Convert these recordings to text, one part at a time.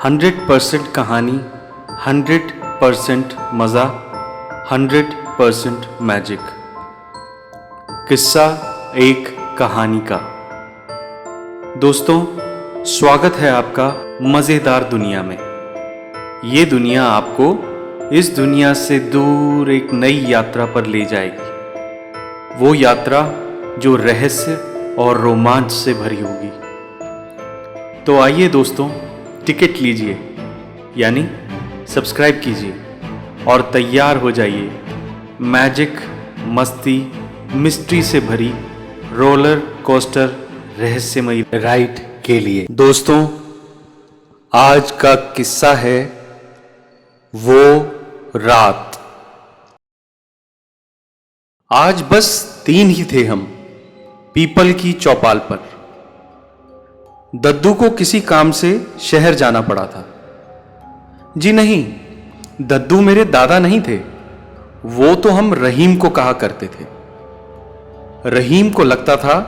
100% कहानी, 100% मज़ा, 100% मैजिक। किस्सा एक कहानी का। दोस्तों, स्वागत है आपका मज़ेदार दुनिया में। ये दुनिया आपको इस दुनिया से दूर एक नई यात्रा पर ले जाएगी। वो यात्रा जो रहस्य और रोमांच से भरी होगी। तो आइए दोस्तों, टिकट लीजिए, यानी सब्सक्राइब कीजिए और तैयार हो जाइए मैजिक, मस्ती, मिस्ट्री से भरी रोलर कोस्टर रहस्यमयी राइड के लिए। दोस्तों, आज का किस्सा है वो रात। आज बस 3 ही थे हम पीपल की चौपाल पर। दद्दू को किसी काम से शहर जाना पड़ा था। जी नहीं, दद्दू मेरे दादा नहीं थे, वो तो हम रहीम को कहा करते थे। रहीम को लगता था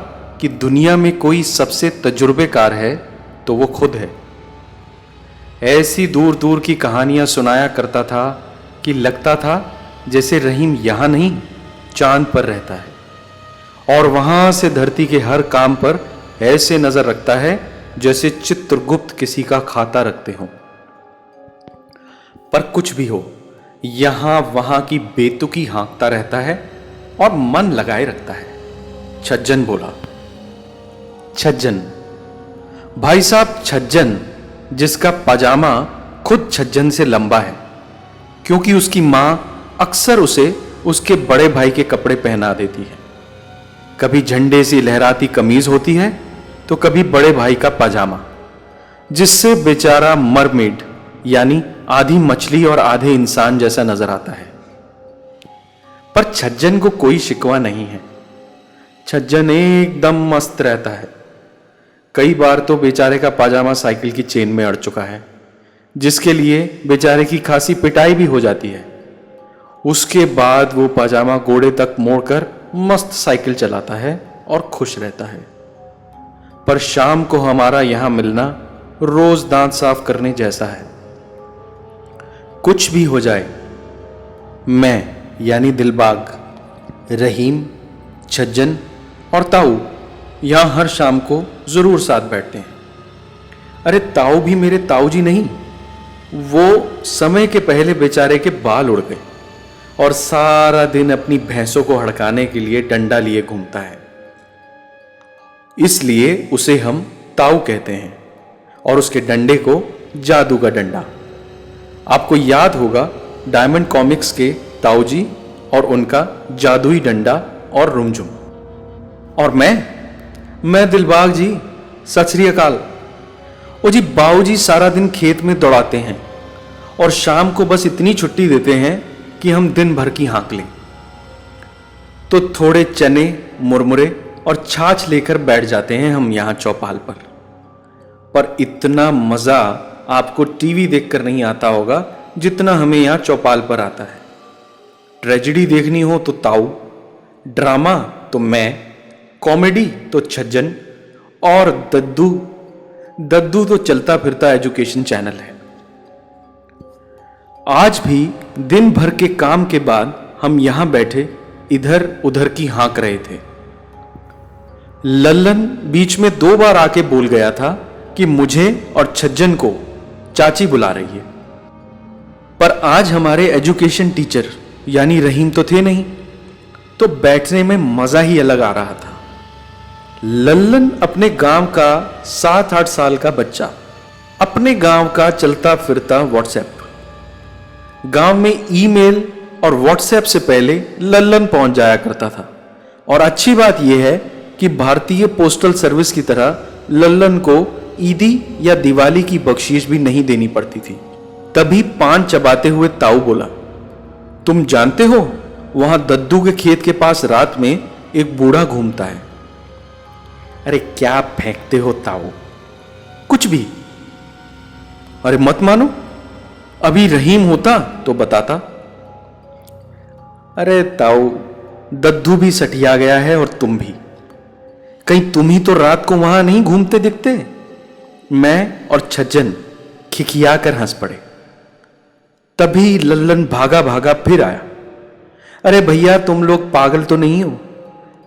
कि दुनिया में कोई सबसे तजुर्बेकार है तो वो खुद है। ऐसी दूर दूर की कहानियां सुनाया करता था कि लगता था जैसे रहीम यहां नहीं, चांद पर रहता है और वहां से धरती के हर काम पर ऐसे नजर रखता है जैसे चित्रगुप्त किसी का खाता रखते हों। पर कुछ भी हो, यहां वहां की बेतुकी हाँकता रहता है और मन लगाए रखता है। छज्जन बोला। छज्जन, भाई साहब छज्जन, जिसका पजामा खुद छज्जन से लंबा है, क्योंकि उसकी मां अक्सर उसे उसके बड़े भाई के कपड़े पहना देती है। कभी झंडे सी लहराती कमीज होती है तो कभी बड़े भाई का पजामा, जिससे बेचारा मरमेड यानी आधी मछली और आधे इंसान जैसा नजर आता है। पर छज्जन को कोई शिकवा नहीं है। छज्जन एकदम मस्त रहता है। कई बार तो बेचारे का पाजामा साइकिल की चेन में अड़ चुका है, जिसके लिए बेचारे की खासी पिटाई भी हो जाती है। उसके बाद वो पाजामा गोड़े तक मोड़कर मस्त साइकिल चलाता है और खुश रहता है। पर शाम को हमारा यहां मिलना रोज दांत साफ करने जैसा है। कुछ भी हो जाए, मैं यानी दिलबाग, रहीम, छज्जन और ताऊ यहां हर शाम को जरूर साथ बैठते हैं। अरे ताऊ भी मेरे ताऊ जी नहीं, वो समय के पहले बेचारे के बाल उड़ गए और सारा दिन अपनी भैंसों को हड़काने के लिए डंडा लिए घूमता है। इसलिए उसे हम ताऊ कहते हैं और उसके डंडे को जादू का डंडा। आपको याद होगा डायमंड कॉमिक्स के ताऊ जी और उनका जादुई डंडा और रुमझुम। और मैं दिलबाग जी, सत श्री अकाल। ओ जी, बाऊ जी सारा दिन खेत में दौड़ाते हैं और शाम को बस इतनी छुट्टी देते हैं कि हम दिन भर की हाँक लें। तो थोड़े चने, मुरमुरे और छाछ लेकर बैठ जाते हैं हम यहां चौपाल पर इतना मजा आपको टीवी देखकर नहीं आता होगा जितना हमें यहां चौपाल पर आता है। ट्रेजेडी देखनी हो तो ताऊ, ड्रामा तो मैं, कॉमेडी तो छज्जन और दद्दू तो चलता फिरता एजुकेशन चैनल है। आज भी दिन भर के काम के बाद हम यहां बैठे इधर उधर की हाँक रहे थे। लल्लन बीच में 2 बार आके बोल गया था कि मुझे और छज्जन को चाची बुला रही है। पर आज हमारे एजुकेशन टीचर यानी रहीम तो थे नहीं, तो बैठने में मजा ही अलग आ रहा था। लल्लन अपने गांव का 7-8 साल का बच्चा, अपने गांव का चलता फिरता व्हाट्सएप। गांव में ईमेल और व्हाट्सएप से पहले लल्लन पहुंच जाया करता था। और अच्छी बात यह है कि भारतीय पोस्टल सर्विस की तरह लल्लन को ईदी या दिवाली की बख्शीश भी नहीं देनी पड़ती थी। तभी पान चबाते हुए ताऊ बोला, तुम जानते हो वहां दद्दू के खेत के पास रात में एक बूढ़ा घूमता है। अरे क्या फेंकते हो ताऊ, कुछ भी। अरे मत मानो, अभी रहीम होता तो बताता। अरे ताऊ, दद्दू भी सठिया गया है और तुम भी। कहीं तुम ही तो रात को वहां नहीं घूमते दिखते? मैं और छज्जन खिखियाकर हंस पड़े। तभी लल्लन भागा भागा फिर आया। अरे भैया, तुम लोग पागल तो नहीं हो?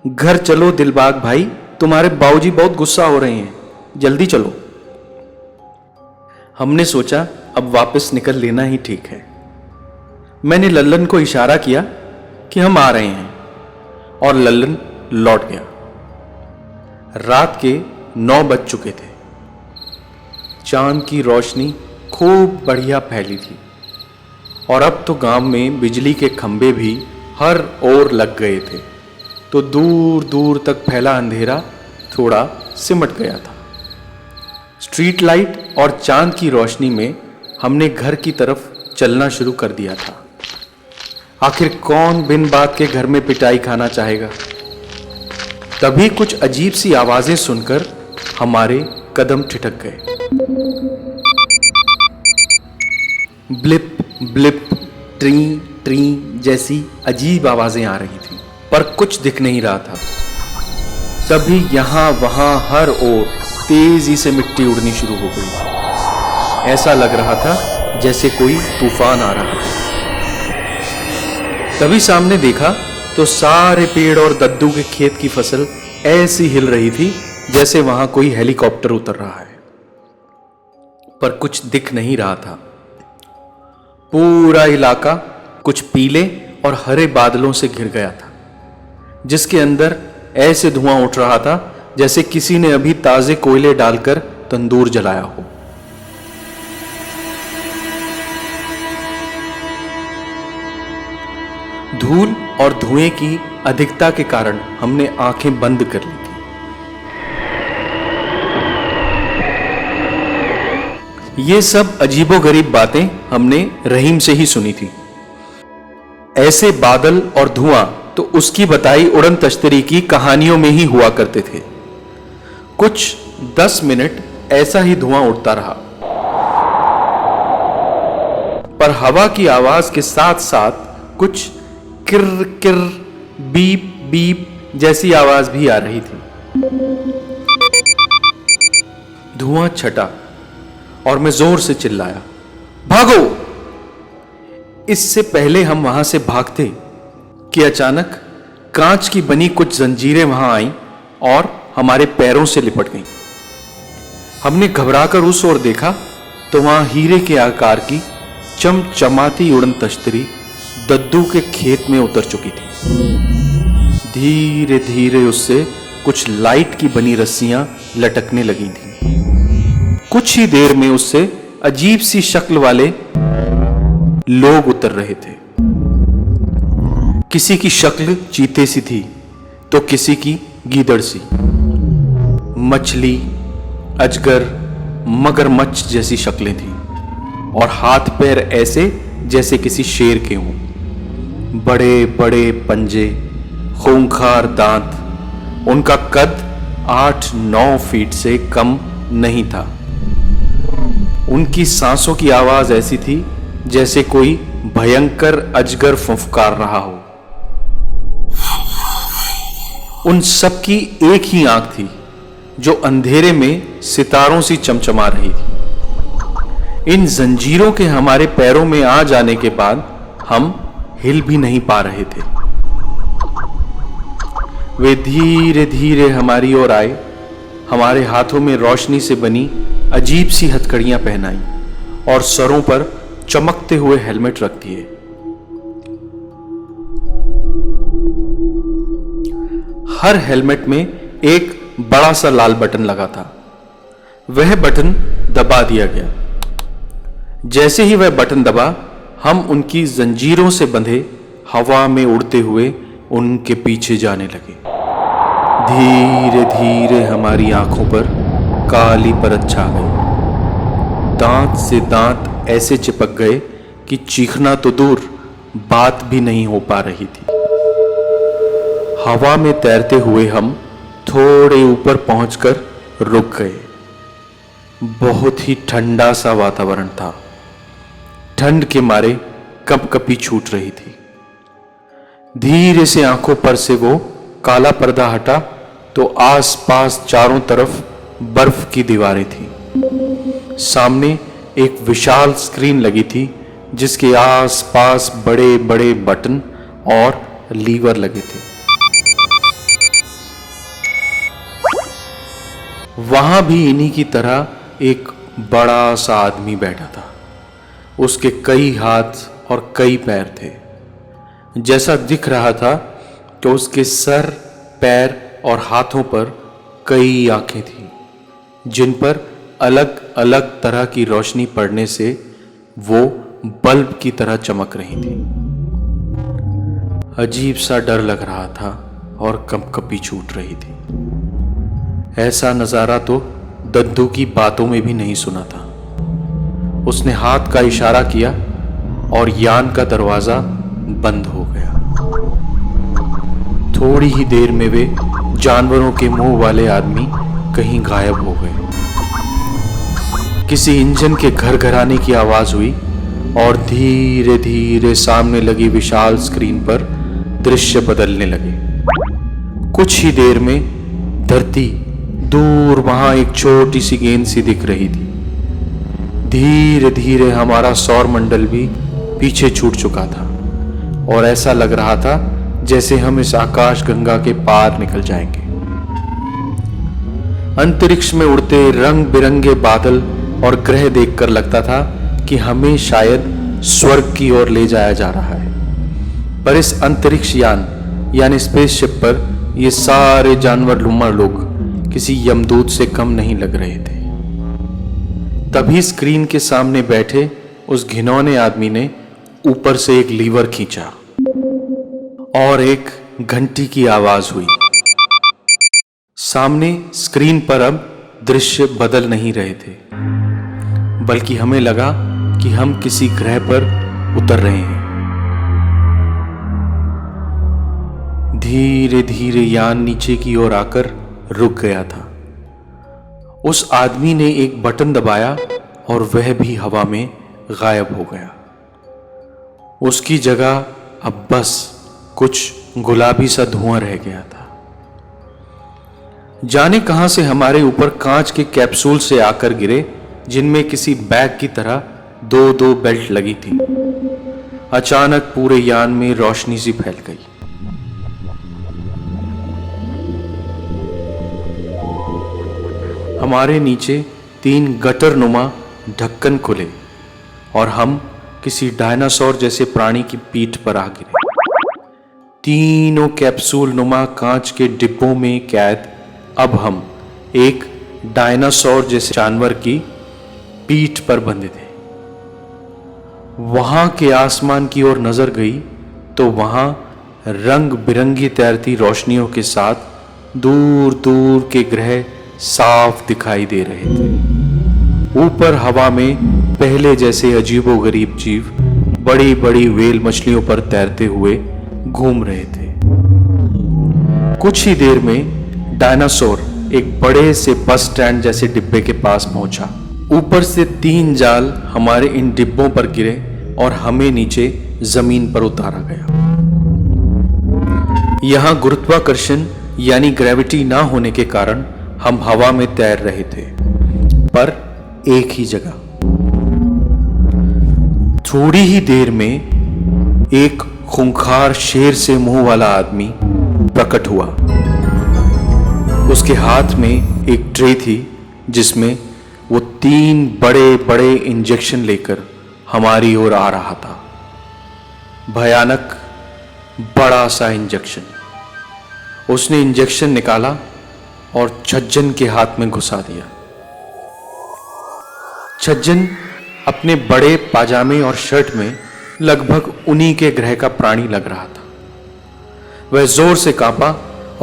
घर चलो दिलबाग भाई, तुम्हारे बाबूजी बहुत गुस्सा हो रहे हैं, जल्दी चलो। हमने सोचा अब वापस निकल लेना ही ठीक है। मैंने लल्लन को इशारा किया कि हम आ रहे हैं और लल्लन लौट गया। रात के 9 बज चुके थे। चांद की रोशनी खूब बढ़िया फैली थी और अब तो गांव में बिजली के खंभे भी हर ओर लग गए थे, तो दूर दूर तक फैला अंधेरा थोड़ा सिमट गया था। स्ट्रीट लाइट और चांद की रोशनी में हमने घर की तरफ चलना शुरू कर दिया था। आखिर कौन बिन बात के घर में पिटाई खाना चाहेगा। तभी कुछ अजीब सी आवाजें सुनकर हमारे कदम ठिठक गए। ब्लिप ब्लिप, ट्री ट्री जैसी अजीब आवाजें आ रही थी, पर कुछ दिख नहीं रहा था। तभी यहां वहां हर ओर तेजी से मिट्टी उड़नी शुरू हो गई थी। ऐसा लग रहा था जैसे कोई तूफान आ रहा है। तभी सामने देखा तो सारे पेड़ और दद्दू के खेत की फसल ऐसी हिल रही थी जैसे वहां कोई हेलीकॉप्टर उतर रहा है, पर कुछ दिख नहीं रहा था। पूरा इलाका कुछ पीले और हरे बादलों से घिर गया था, जिसके अंदर ऐसे धुआं उठ रहा था जैसे किसी ने अभी ताजे कोयले डालकर तंदूर जलाया हो। धूल और धुएं की अधिकता के कारण हमने आंखें बंद कर ली थी। ये सब अजीबोगरीब बातें हमने रहीम से ही सुनी थी। ऐसे बादल और धुआं तो उसकी बताई उड़न तश्तरी की कहानियों में ही हुआ करते थे। कुछ 10 मिनट ऐसा ही धुआं उड़ता रहा, पर हवा की आवाज के साथ साथ कुछ किर किर, बीप बीप जैसी आवाज भी आ रही थी। धुआं छटा और मैं जोर से चिल्लाया, भागो! इससे पहले हम वहां से भागते कि अचानक कांच की बनी कुछ जंजीरें वहां आईं और हमारे पैरों से लिपट गईं। हमने घबराकर उस ओर देखा तो वहां हीरे के आकार की चमचमाती उड़न तश्तरी दद्दू के खेत में उतर चुकी थी। धीरे धीरे उससे कुछ लाइट की बनी रस्सियां लटकने लगी थीं। कुछ ही देर में उससे अजीब सी शक्ल वाले लोग उतर रहे थे। किसी की शक्ल चीते सी थी तो किसी की गीदड़ सी। मछली, अजगर, मगरमच्छ जैसी शक्लें थीं और हाथ पैर ऐसे जैसे किसी शेर के हों। बड़े बड़े पंजे, खूंखार दांत। उनका कद 8-9 फीट से कम नहीं था। उनकी सांसों की आवाज ऐसी थी जैसे कोई भयंकर अजगर फुफकार रहा हो। उन सब की एक ही आंख थी जो अंधेरे में सितारों सी चमचमा रही थी। इन जंजीरों के हमारे पैरों में आ जाने के बाद हम हिल भी नहीं पा रहे थे। वे धीरे धीरे हमारी ओर आए, हमारे हाथों में रोशनी से बनी अजीब सी हथकड़ियां पहनाई और सरों पर चमकते हुए हेलमेट रख दिए। हर हेलमेट में एक बड़ा सा लाल बटन लगा था। वह बटन दबा दिया गया। जैसे ही वह बटन दबा, हम उनकी जंजीरों से बंधे हवा में उड़ते हुए उनके पीछे जाने लगे। धीरे धीरे हमारी आंखों पर काली परत छा गई। दांत से दांत ऐसे चिपक गए कि चीखना तो दूर, बात भी नहीं हो पा रही थी। हवा में तैरते हुए हम थोड़े ऊपर पहुंचकर रुक गए। बहुत ही ठंडा सा वातावरण था। ठंड के मारे कंपकपी छूट रही थी। धीरे से आंखों पर से वो काला पर्दा हटा तो आसपास चारों तरफ बर्फ की दीवारें थी। सामने एक विशाल स्क्रीन लगी थी जिसके आसपास बड़े बड़े बटन और लीवर लगे थे। वहां भी इन्हीं की तरह एक बड़ा सा आदमी बैठा था। उसके कई हाथ और कई पैर थे। जैसा दिख रहा था कि उसके सर, पैर और हाथों पर कई आंखें थीं, जिन पर अलग अलग तरह की रोशनी पड़ने से वो बल्ब की तरह चमक रही थी। अजीब सा डर लग रहा था और कंपकपी छूट रही थी। ऐसा नजारा तो दद्दू की बातों में भी नहीं सुना था। उसने हाथ का इशारा किया और यान का दरवाजा बंद हो गया। थोड़ी ही देर में वे जानवरों के मुंह वाले आदमी कहीं गायब हो गए। किसी इंजन के घरघराने की आवाज हुई और धीरे धीरे सामने लगी विशाल स्क्रीन पर दृश्य बदलने लगे। कुछ ही देर में धरती दूर वहां एक छोटी सी गेंद सी दिख रही थी। धीरे धीरे हमारा सौर मंडल भी पीछे छूट चुका था और ऐसा लग रहा था जैसे हम इस आकाश गंगा के पार निकल जाएंगे। अंतरिक्ष में उड़ते रंग बिरंगे बादल और ग्रह देखकर लगता था कि हमें शायद स्वर्ग की ओर ले जाया जा रहा है। पर इस अंतरिक्ष यान यानी स्पेसशिप पर ये सारे जानवर लुम्मा लोग किसी यमदूत से कम नहीं लग रहे थे। तभी स्क्रीन के सामने बैठे उस घिनौने आदमी ने ऊपर से एक लीवर खींचा और एक घंटी की आवाज हुई। सामने स्क्रीन पर अब दृश्य बदल नहीं रहे थे, बल्कि हमें लगा कि हम किसी ग्रह पर उतर रहे हैं। धीरे धीरे यान नीचे की ओर आकर रुक गया था। उस आदमी ने एक बटन दबाया और वह भी हवा में गायब हो गया। उसकी जगह अब बस कुछ गुलाबी सा धुआं रह गया था। जाने कहां से हमारे ऊपर कांच के कैप्सूल से आकर गिरे, जिनमें किसी बैग की तरह दो दो बेल्ट लगी थी। अचानक पूरे यान में रोशनी सी फैल गई। हमारे नीचे 3 गटर नुमा ढक्कन खुले और हम किसी डायनासोर जैसे प्राणी की पीठ पर आ गिरे। तीनों कैप्सूल नुमा कांच के डिब्बों में कैद अब हम एक डायनासोर जैसे जानवर की पीठ पर बंधे थे। वहां के आसमान की ओर नजर गई तो वहां रंग बिरंगी तैरती रोशनियों के साथ दूर दूर के ग्रह साफ दिखाई दे रहे थे। ऊपर हवा में पहले जैसे अजीबोगरीब जीव बड़ी बड़ी व्हेल मछलियों पर तैरते हुए घूम रहे थे। कुछ ही देर में डायनासोर एक बड़े से बस स्टैंड जैसे डिब्बे के पास पहुंचा। ऊपर से 3 जाल हमारे इन डिब्बों पर गिरे और हमें नीचे जमीन पर उतारा गया। यहां गुरुत्वाकर्षण यानी ग्रेविटी ना होने के कारण हम हवा में तैर रहे थे, पर एक ही जगह। थोड़ी ही देर में एक खूंखार शेर से मुंह वाला आदमी प्रकट हुआ। उसके हाथ में एक ट्रे थी जिसमें वो 3 बड़े बड़े इंजेक्शन लेकर हमारी ओर आ रहा था। भयानक बड़ा सा इंजेक्शन। उसने इंजेक्शन निकाला और छज्जन के हाथ में घुसा दिया। छज्जन अपने बड़े पाजामे और शर्ट में लगभग उन्हीं के ग्रह का प्राणी लग रहा था। वह जोर से कांपा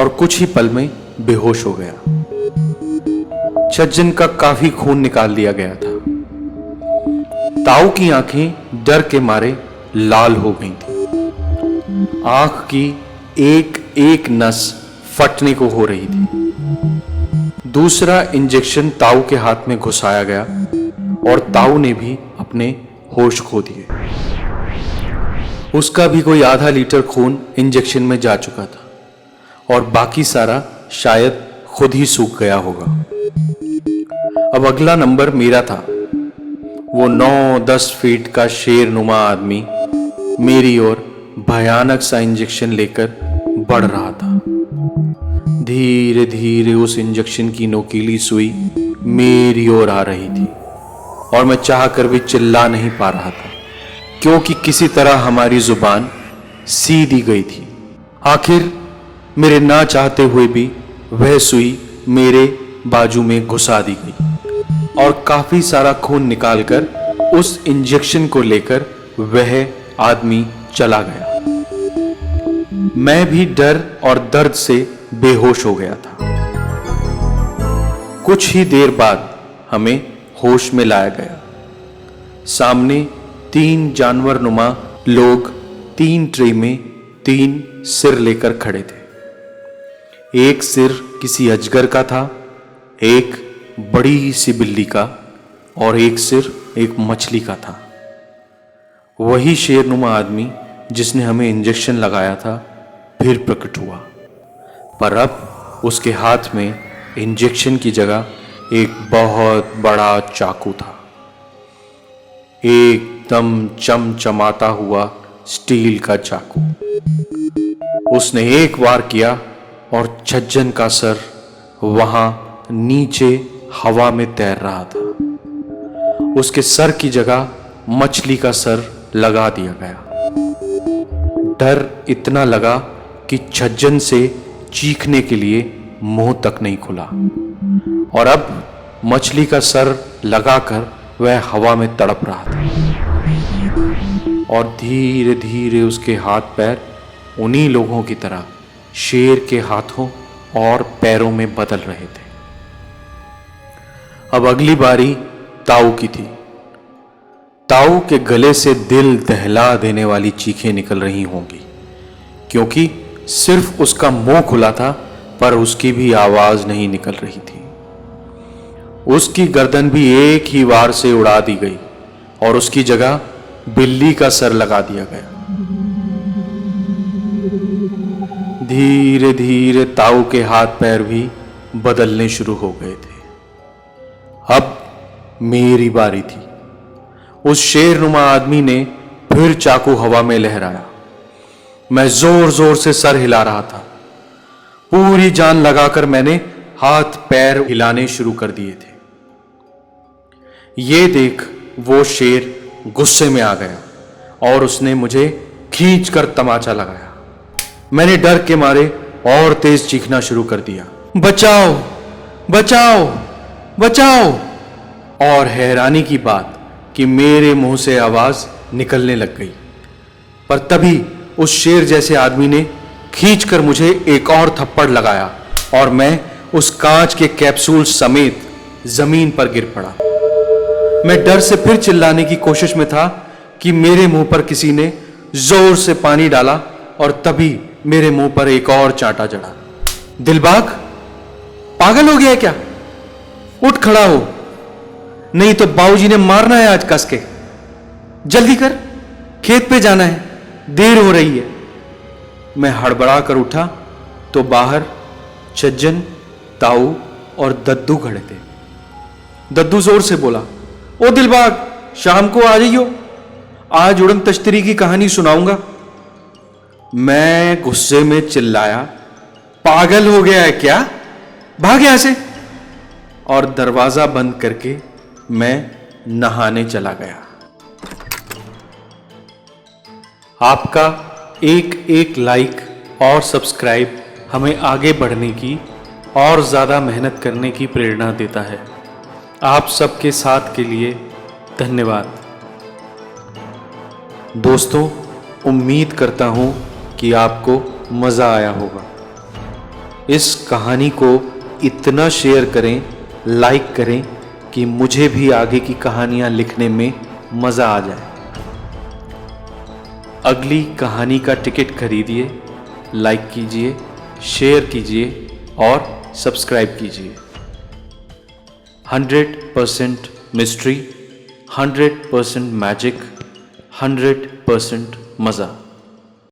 और कुछ ही पल में बेहोश हो गया। छज्जन का काफी खून निकाल लिया गया था। ताऊ की आंखें डर के मारे लाल हो गई थी। आंख की एक एक नस फटने को हो रही थी। दूसरा इंजेक्शन ताऊ के हाथ में घुसाया गया और ताऊ ने भी अपने होश खो दिए। उसका भी कोई आधा लीटर खून इंजेक्शन में जा चुका था और बाकी सारा शायद खुद ही सूख गया होगा। अब अगला नंबर मेरा था। वो 9-10 फीट का शेरनुमा आदमी मेरी ओर भयानक सा इंजेक्शन लेकर बढ़ रहा था। धीरे धीरे उस इंजेक्शन की नोकीली सुई मेरी ओर आ रही थी और मैं चाहकर भी चिल्ला नहीं पा रहा था, क्योंकि किसी तरह हमारी जुबान सी दी गई थी। आखिर मेरे ना चाहते हुए भी वह सुई मेरे बाजू में घुसा दी गई और काफी सारा खून निकालकर उस इंजेक्शन को लेकर वह आदमी चला गया। मैं भी डर और दर्द से बेहोश हो गया था। कुछ ही देर बाद हमें होश में लाया गया। सामने 3 जानवरनुमा लोग 3 ट्रे में 3 सिर लेकर खड़े थे। एक सिर किसी अजगर का था, एक बड़ी सी बिल्ली का और एक सिर एक मछली का था। वही शेरनुमा आदमी जिसने हमें इंजेक्शन लगाया था फिर प्रकट हुआ, पर अब उसके हाथ में इंजेक्शन की जगह एक बहुत बड़ा चाकू था, एकदम चमचमाता हुआ स्टील का चाकू। उसने एक वार किया और छज्जन का सर वहां नीचे हवा में तैर रहा था। उसके सर की जगह मछली का सर लगा दिया गया। डर इतना लगा कि छज्जन से चीखने के लिए मुंह तक नहीं खुला और अब मछली का सर लगाकर वह हवा में तड़प रहा था और धीरे धीरे उसके हाथ पैर उन्हीं लोगों की तरह शेर के हाथों और पैरों में बदल रहे थे। अब अगली बारी ताऊ की थी। ताऊ के गले से दिल दहला देने वाली चीखें निकल रही होंगी, क्योंकि सिर्फ उसका मुंह खुला था पर उसकी भी आवाज नहीं निकल रही थी। उसकी गर्दन भी एक ही वार से उड़ा दी गई और उसकी जगह बिल्ली का सर लगा दिया गया। धीरे धीरे ताऊ के हाथ पैर भी बदलने शुरू हो गए थे। अब मेरी बारी थी। उस शेरनुमा आदमी ने फिर चाकू हवा में लहराया। मैं जोर जोर से सर हिला रहा था। पूरी जान लगाकर मैंने हाथ पैर हिलाने शुरू कर दिए थे। ये देख वो शेर गुस्से में आ गया और उसने मुझे खींचकर तमाचा लगाया। मैंने डर के मारे और तेज चीखना शुरू कर दिया, बचाओ बचाओ बचाओ। और हैरानी की बात कि मेरे मुंह से आवाज निकलने लग गई, पर तभी उस शेर जैसे आदमी ने खींचकर मुझे एक और थप्पड़ लगाया और मैं उस कांच के कैप्सूल समेत जमीन पर गिर पड़ा। मैं डर से फिर चिल्लाने की कोशिश में था कि मेरे मुंह पर किसी ने जोर से पानी डाला और तभी मेरे मुंह पर एक और चांटा जड़ा। दिलबाग, पागल हो गया है क्या? उठ खड़ा हो, नहीं तो बाबूजी ने मारना है आज कस के। जल्दी कर, खेत पे जाना है, देर हो रही है। मैं हड़बड़ा कर उठा तो बाहर छज्जन, ताऊ और दद्दू खड़े थे। दद्दू जोर से बोला, ओ दिलबाग, शाम को आ जाइयो, आज उड़न तश्तरी की कहानी सुनाऊंगा। मैं गुस्से में चिल्लाया, पागल हो गया है क्या? भाग यहां से। और दरवाजा बंद करके मैं नहाने चला गया। आपका एक एक लाइक और सब्सक्राइब हमें आगे बढ़ने की और ज़्यादा मेहनत करने की प्रेरणा देता है। आप सबके साथ के लिए धन्यवाद। दोस्तों, उम्मीद करता हूँ कि आपको मज़ा आया होगा। इस कहानी को इतना शेयर करें, लाइक करें कि मुझे भी आगे की कहानियाँ लिखने में मज़ा आ जाए। अगली कहानी का टिकट खरीदिए, लाइक कीजिए, शेयर कीजिए और सब्सक्राइब कीजिए। 100% मिस्ट्री, 100% मैजिक, 100% मज़ा।